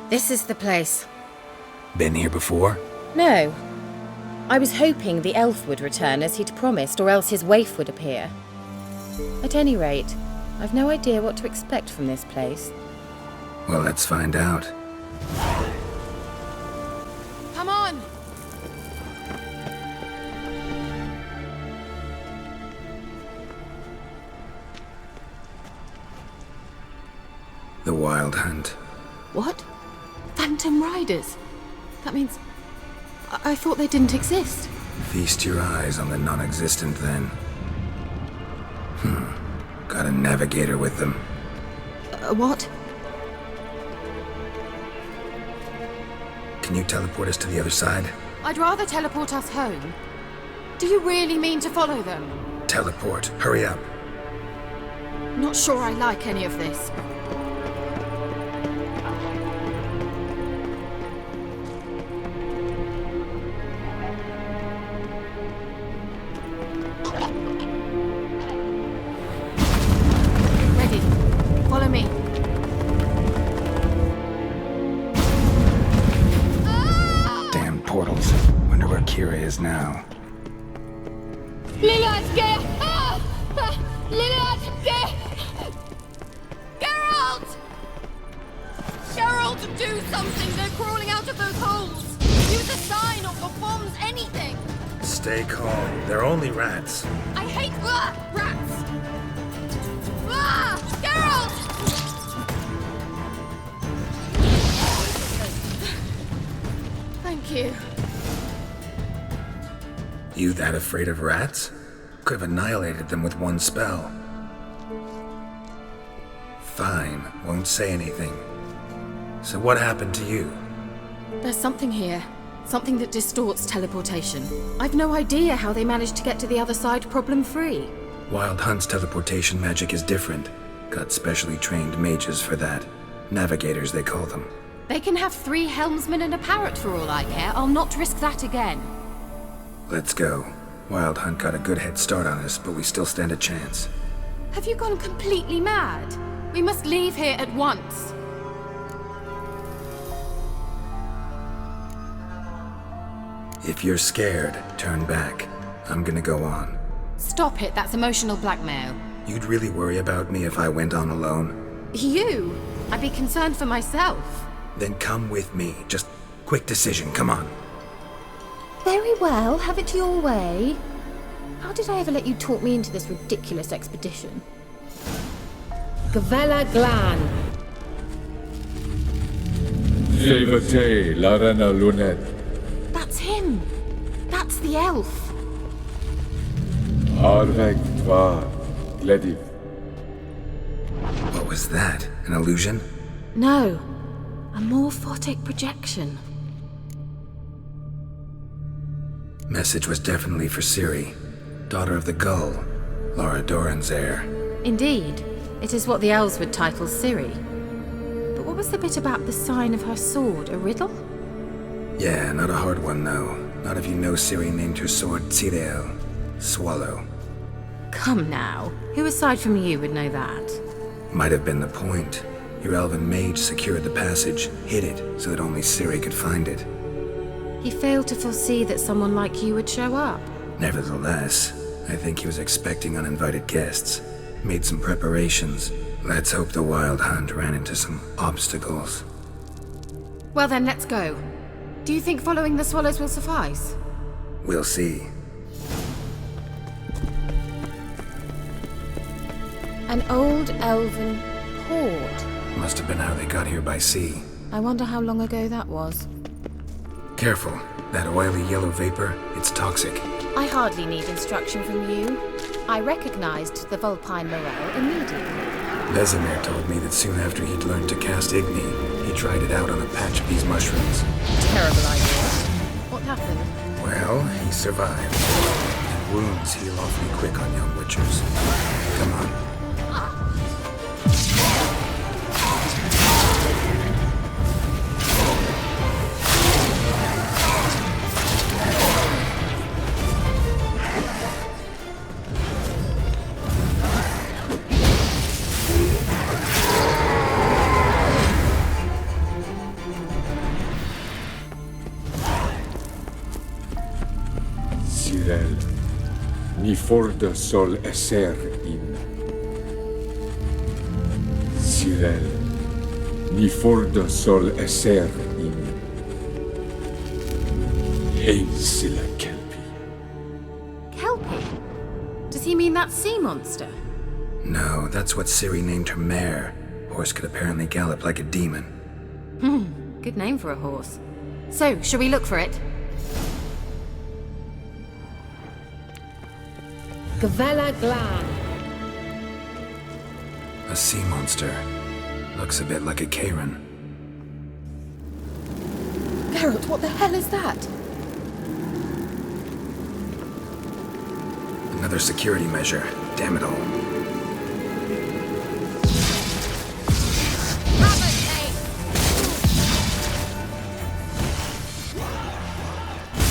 This is the place. Been here before? No. I was hoping the elf would return as he'd promised, or else his waif would appear. At any rate, I've no idea what to expect from this place. Well, let's find out. Come on! The Wild Hunt. What? Phantom Riders? That means... I thought they didn't exist. Feast your eyes on the non-existent, then. Got a navigator with them. What? Can you teleport us to the other side? I'd rather teleport us home. Do you really mean to follow them? Teleport. Hurry up. Not sure I like any of this. Ready. Follow me. Damn portals. Wonder where Keira is now. Geralt! Geralt, do something! They're crawling out of those holes! Use a sign or bombs, anything! Stay calm. They're only rats. I hate rats! Geralt! Thank you. You that afraid of rats? Could have annihilated them with one spell. Fine, won't say anything. So what happened to you? There's something here. Something that distorts teleportation. I've no idea how they managed to get to the other side problem-free. Wild Hunt's teleportation magic is different. Got specially trained mages for that. Navigators, they call them. They can have 3 helmsmen and a parrot for all I care. I'll not risk that again. Let's go. Wild Hunt got a good head start on us, but we still stand a chance. Have you gone completely mad? We must leave here at once. If you're scared, turn back. I'm gonna go on. Stop it, that's emotional blackmail. You'd really worry about me if I went on alone? You? I'd be concerned for myself. Then come with me. Just quick decision, come on. Very well, have it your way. How did I ever let you talk me into this ridiculous expedition? Gavella Glan. Levate, Larena Lunet. That's him. That's the elf. Arvek Tvar, Glediv. What was that? An illusion? No. A morphotic projection. Message was definitely for Ciri, daughter of the Gull, Lara Doran's heir. Indeed. It is what the elves would title Ciri. But what was the bit about the sign of her sword? A riddle? Yeah, not a hard one though. Not if you know Ciri named her sword Tsireel, Swallow. Come now. Who aside from you would know that? Might have been the point. Your elven mage secured the passage, hid it, so that only Ciri could find it. He failed to foresee that someone like you would show up. Nevertheless, I think he was expecting uninvited guests. Made some preparations. Let's hope the Wild Hunt ran into some obstacles. Well then, let's go. Do you think following the swallows will suffice? We'll see. An old elven port. Must have been how they got here by sea. I wonder how long ago that was. Careful. That oily yellow vapor, it's toxic. I hardly need instruction from you. I recognized the Vulpine morel immediately. Vesemir told me that soon after he'd learned to cast Igni, he tried it out on a patch of these mushrooms. Terrible idea. What happened? Well, he survived. And wounds heal awfully quick on young witchers. Come on. forda sol esser in. Sirel, ni forda sol esser in. Heisila kelpi. Kelpie? Does he mean that sea monster? No, that's what Ciri named her mare. Horse could apparently gallop like a demon. Good name for a horse. So, shall we look for it? Gavella Glan. A sea monster. Looks a bit like a Karen. Geralt, what the hell is that? Another security measure. Damn it all.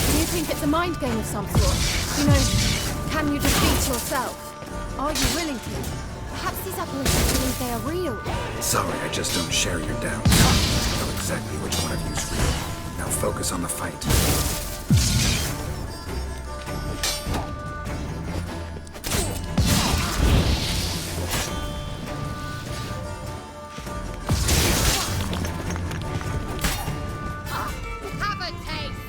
Do you think it's a mind game of some sort? You know, can you defeat yourself? Are you willing to? Perhaps these apparitions believe they are real. Sorry, I just don't share your doubts. I know exactly which one of you's real. Now focus on the fight. Have a taste!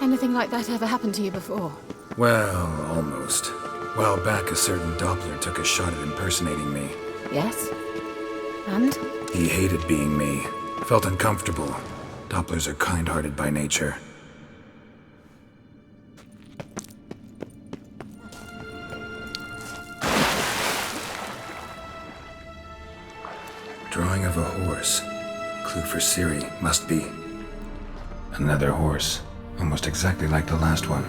Anything like that ever happened to you before? Well, almost. A while back, a certain Doppler took a shot at impersonating me. Yes. And? He hated being me. Felt uncomfortable. Dopplers are kind-hearted by nature. Drawing of a horse. Clue for Ciri, must be. Another horse. Almost exactly like the last one.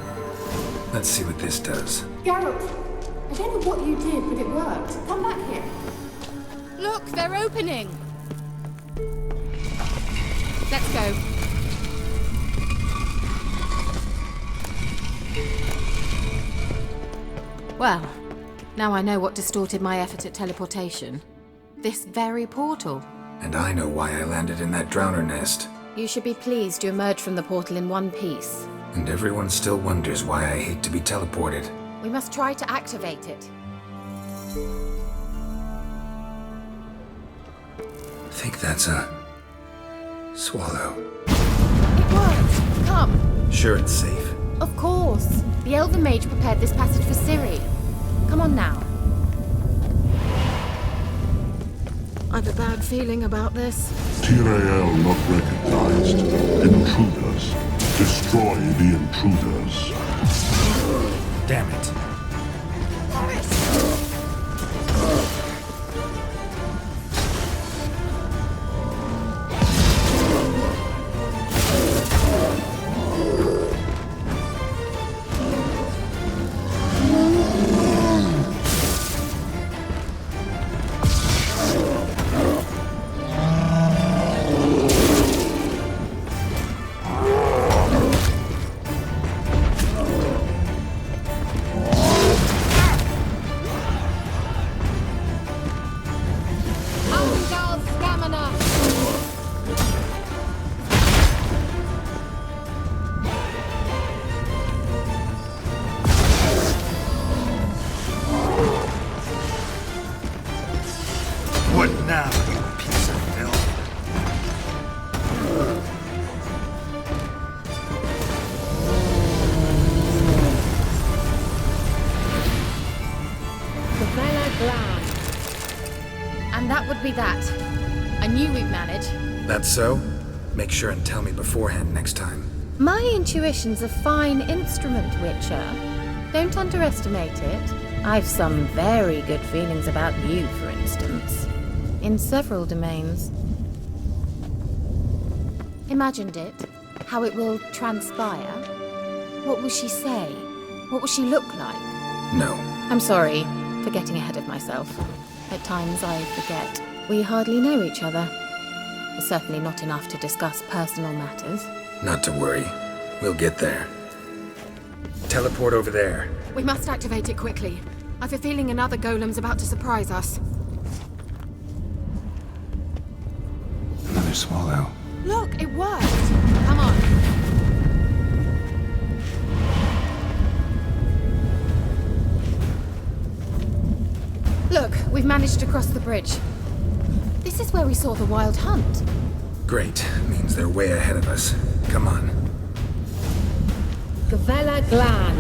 Let's see what this does. Geralt, I don't know what you did, but it worked. Come back here. Look, they're opening! Let's go. Well, now I know what distorted my effort at teleportation. This very portal. And I know why I landed in that drowner nest. You should be pleased you emerged from the portal in one piece. And everyone still wonders why I hate to be teleported. We must try to activate it. I think that's a... swallow. It worked! Come! Sure it's safe? Of course! The Elven Mage prepared this passage for Ciri. Come on now. I've a bad feeling about this. Tyrael not recognized. Intruders. Destroy the intruders. Damn it. What now, you piece of filth? Gavella Glan. And that would be that. I knew we'd manage. That's so? Make sure and tell me beforehand next time. My intuition's a fine instrument, Witcher. Don't underestimate it. I've some very good feelings about you, for instance. In several domains. Imagined it. How it will transpire. What will she say? What will she look like? No. I'm sorry for getting ahead of myself. At times I forget. We hardly know each other. Certainly not enough to discuss personal matters. Not to worry. We'll get there. Teleport over there. We must activate it quickly. I've a feeling another golem's about to surprise us. swallow. Look, it worked. Come on. Look, we've managed to cross the bridge. This is where we saw the wild hunt. Great. Means they're way ahead of us. Come on. Gavella Glan.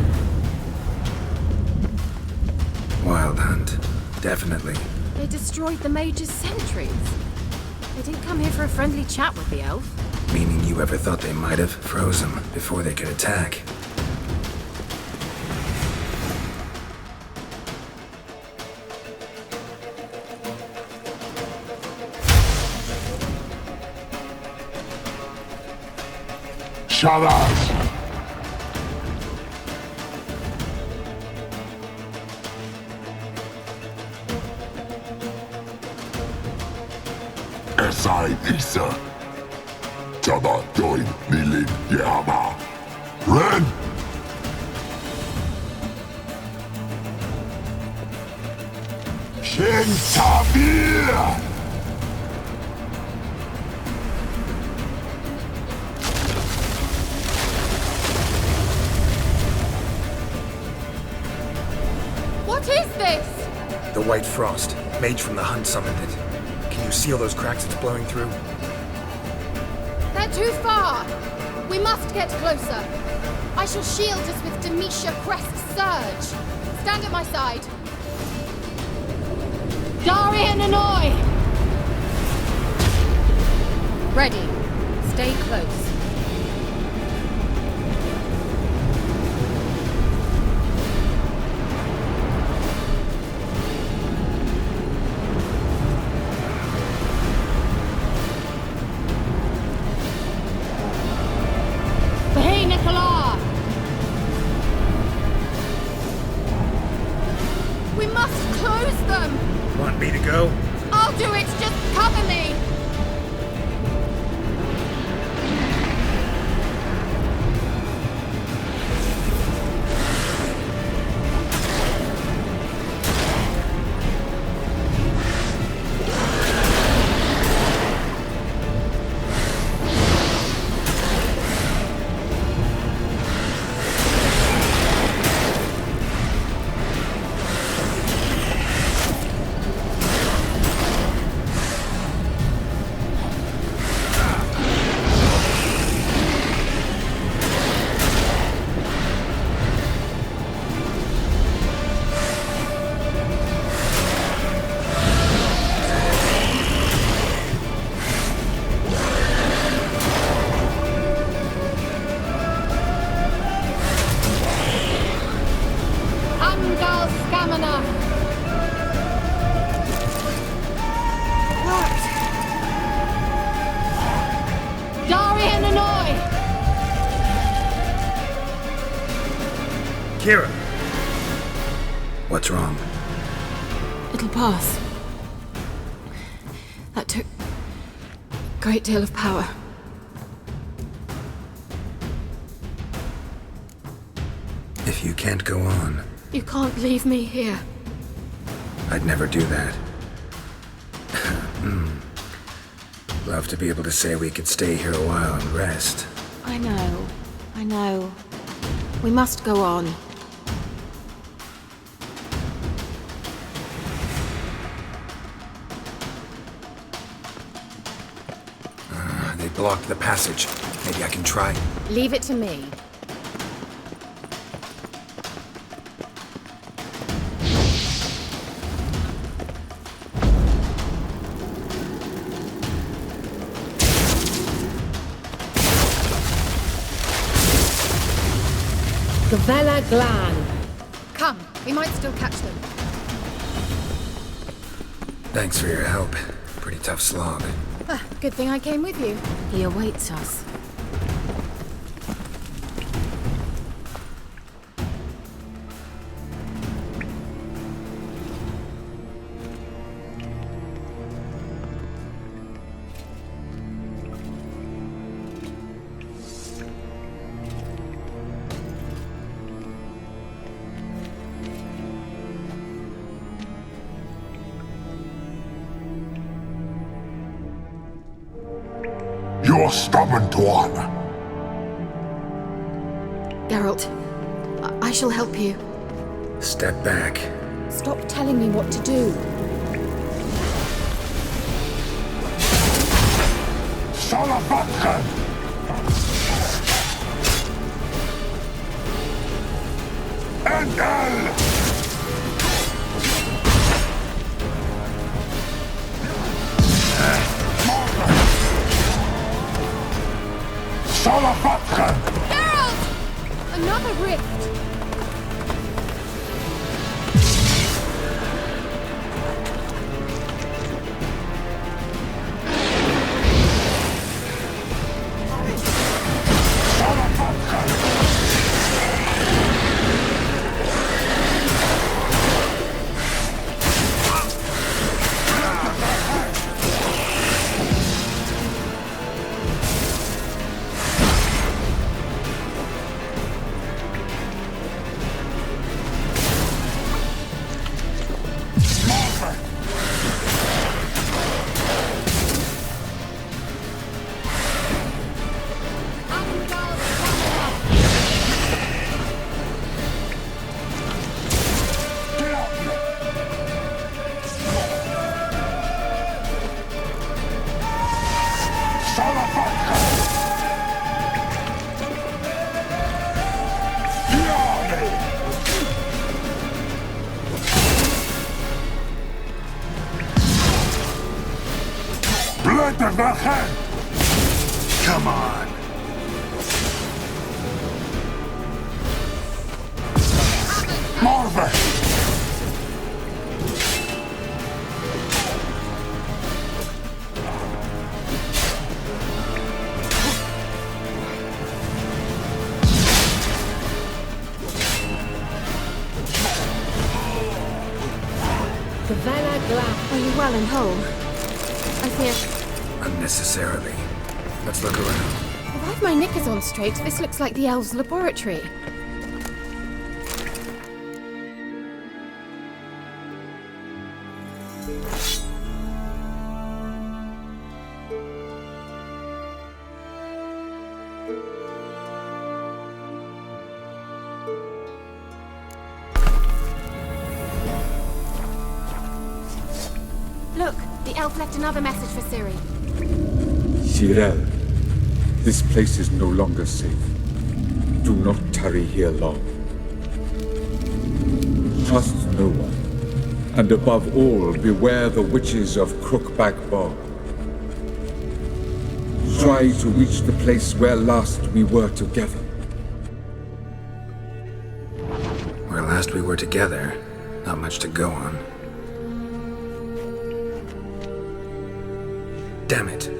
Wild hunt. Definitely. They destroyed the Mage's sentries. They didn't come here for a friendly chat with the elf. Meaning you ever thought they might have froze them before they could attack? Shalas! Esai Isa. Jaba Doin Nilin Yama. Ren! Shin Tabir! What is this? The White Frost. Mage from the hunt summoned it. Can you see all those cracks it's blowing through? They're too far. We must get closer. I shall shield us with Demetia Crest's surge. Stand at my side. Darian Annoy! Ready. Stay close. Hey, Nicola! We must close them! Want me to go? I'll do it! Just cover me! Angal Scamina! What? Darian Annoy! Keira! What's wrong? It'll pass. That took a great deal of power. If you can't go on, You can't leave me here. I'd never do that. Love to be able to say we could stay here a while and rest. I know. We must go on. They blocked the passage. Maybe I can try. Leave it to me. Gavella Glan. Come, we might still catch them. Thanks for your help. Pretty tough slog. Good thing I came with you. He awaits us. You stubborn twat! Geralt, I shall help you. Step back. Stop telling me what to do. Salavatkan! Engel! Salavatkan! Geralt! Another rift! Come on. Marve! Are you well and whole? I fear... Unnecessarily. Let's look around. If I've my knickers on straight, this looks like the elves' laboratory. Look, the elf left another message for Ciri. Geralt, this place is no longer safe. Do not tarry here long. Trust no one. And above all, beware the witches of Crookback Bog. Try to reach the place where last we were together. Where last we were together, not much to go on. Damn it.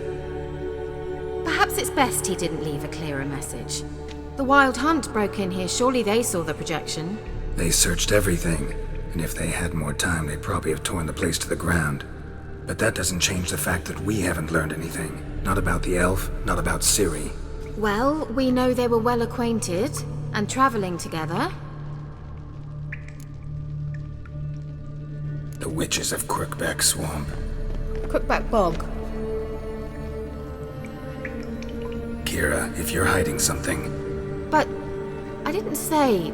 Perhaps it's best he didn't leave a clearer message. The Wild Hunt broke in here. Surely they saw the projection. They searched everything, and if they had more time, they'd probably have torn the place to the ground. But that doesn't change the fact that we haven't learned anything. Not about the elf, not about Ciri. Well, we know they were well acquainted and traveling together. The witches of Crookback Swamp. Crookback Bog. Keira, if you're hiding something... But I didn't say...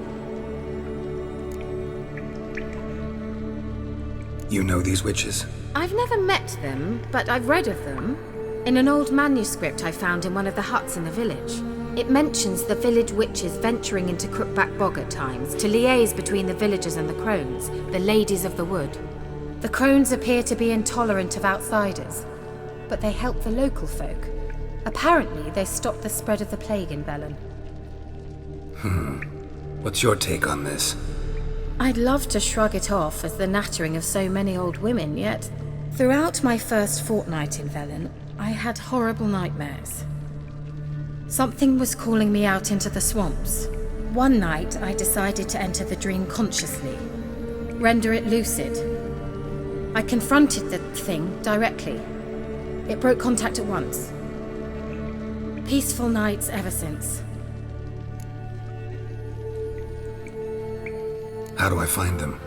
You know these witches? I've never met them, but I've read of them. In an old manuscript I found in one of the huts in the village. It mentions the village witches venturing into Crookback Bog at times to liaise between the villagers and the crones, the ladies of the wood. The crones appear to be intolerant of outsiders, but they help the local folk. Apparently, they stopped the spread of the plague in Velen. What's your take on this? I'd love to shrug it off as the nattering of so many old women, yet throughout my first fortnight in Velen, I had horrible nightmares. Something was calling me out into the swamps. One night, I decided to enter the dream consciously, render it lucid. I confronted the thing directly. It broke contact at once. Peaceful nights ever since. How do I find them?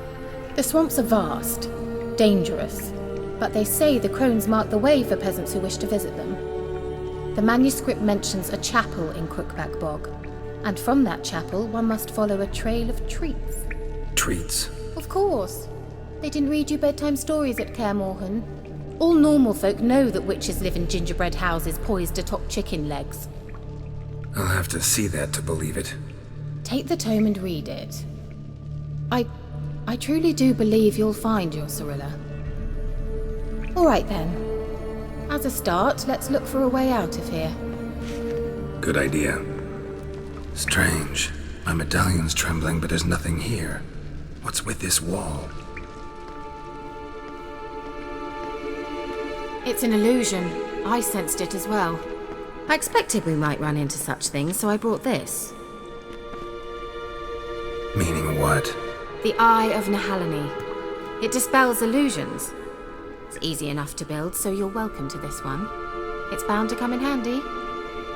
The swamps are vast, dangerous, but they say the crones mark the way for peasants who wish to visit them. The manuscript mentions a chapel in Crookback Bog, and from that chapel one must follow a trail of treats. Treats? Of course. They didn't read you bedtime stories at Kaer Morhen. All normal folk know that witches live in gingerbread houses poised atop chicken legs. I'll have to see that to believe it. Take the tome and read it. I truly do believe you'll find your Cyrilla. All right then. As a start, let's look for a way out of here. Good idea. Strange. My medallion's trembling, but there's nothing here. What's with this wall? It's an illusion. I sensed it as well. I expected we might run into such things, so I brought this. Meaning what? The Eye of Nehaleni. It dispels illusions. It's easy enough to build, so you're welcome to this one. It's bound to come in handy.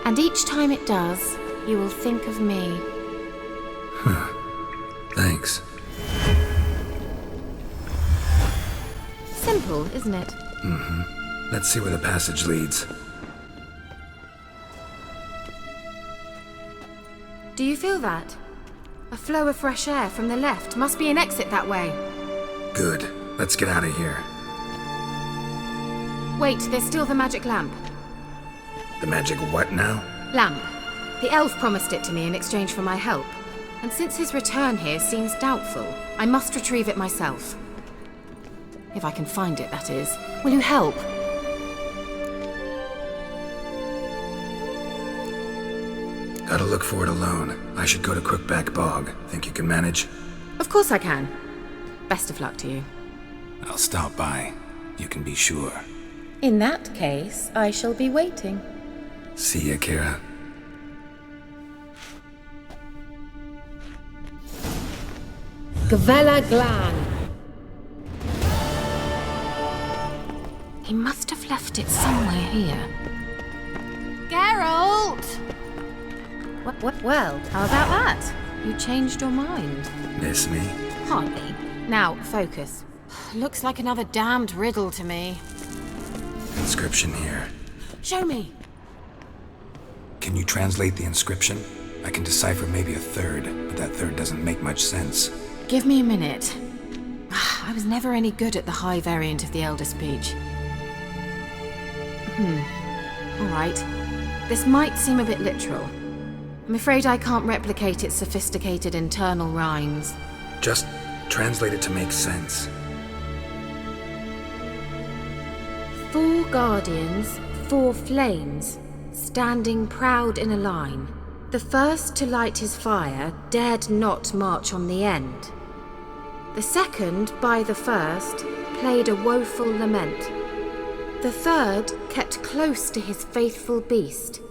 And each time it does, you will think of me. Thanks. Simple, isn't it? Let's see where the passage leads. Do you feel that? A flow of fresh air from the left. Must be an exit that way. Good. Let's get out of here. Wait, there's still the magic lamp. The magic what now? Lamp. The elf promised it to me in exchange for my help. And since his return here seems doubtful, I must retrieve it myself. If I can find it, that is. Will you help? Gotta look for it alone. I should go to Crookback Bog. Think you can manage? Of course I can. Best of luck to you. I'll stop by. You can be sure. In that case, I shall be waiting. See ya, Keira. Gavella Glan. He must have left it somewhere here. Geralt! What? Well, how about that? You changed your mind. Miss me? Hardly. Now, focus. Looks like another damned riddle to me. Inscription here. Show me. Can you translate the inscription? I can decipher maybe a third, but that third doesn't make much sense. Give me a minute. I was never any good at the high variant of the Elder Speech. All right. This might seem a bit literal. I'm afraid I can't replicate its sophisticated internal rhymes. Just translate it to make sense. 4 guardians, 4 flames, standing proud in a line. The first to light his fire dared not march on the end. The second, by the first, played a woeful lament. The third kept close to his faithful beast.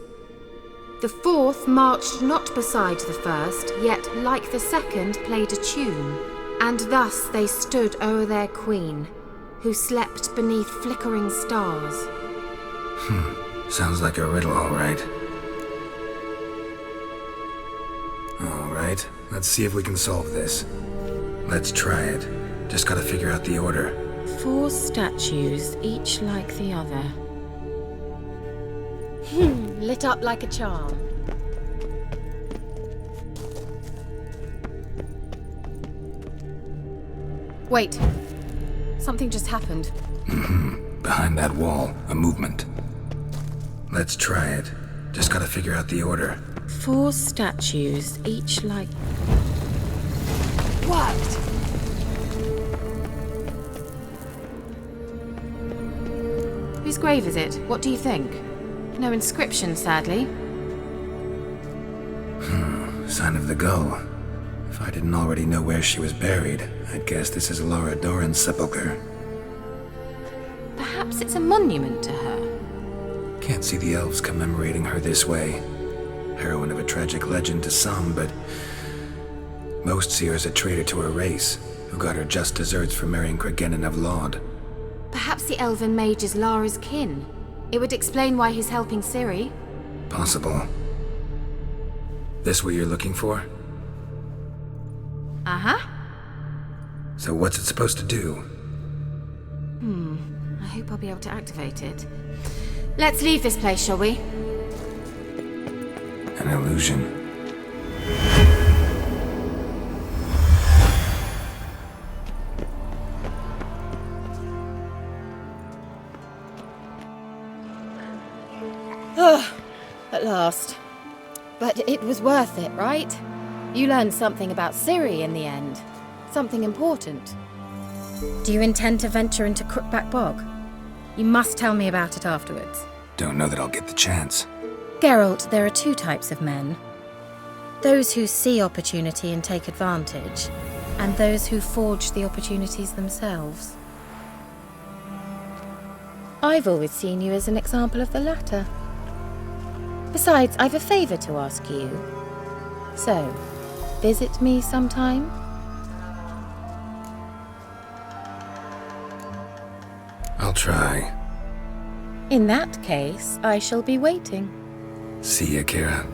The fourth marched not beside the first, yet like the second played a tune. And thus they stood o'er their queen, who slept beneath flickering stars. Sounds like a riddle, all right. All right, let's see if we can solve this. Let's try it. Just gotta figure out the order. 4 statues, each like the other. Lit up like a charm. Wait. Something just happened. Behind that wall, a movement. Let's try it. Just gotta figure out the order. 4 statues, each like... Worked! Whose grave is it? What do you think? No inscription, sadly. Sign of the gull. If I didn't already know where she was buried, I'd guess this is Laura Doran's sepulchre. Perhaps it's a monument to her. Can't see the elves commemorating her this way. Heroine of a tragic legend to some, but most see her as a traitor to her race, who got her just deserts for marrying Cregennan of Laud. Perhaps the elven mage is Lara's kin. It would explain why he's helping Ciri. Possible. This what you're looking for? Uh-huh. So what's it supposed to do? I hope I'll be able to activate it. Let's leave this place, shall we? An illusion. At last. But it was worth it, right? You learned something about Ciri in the end. Something important. Do you intend to venture into Crookback Bog? You must tell me about it afterwards. Don't know that I'll get the chance. Geralt, there are two types of men. Those who see opportunity and take advantage, and those who forge the opportunities themselves. I've always seen you as an example of the latter. Besides, I've a favor to ask you. So, visit me sometime? I'll try. In that case, I shall be waiting. See ya, Keira.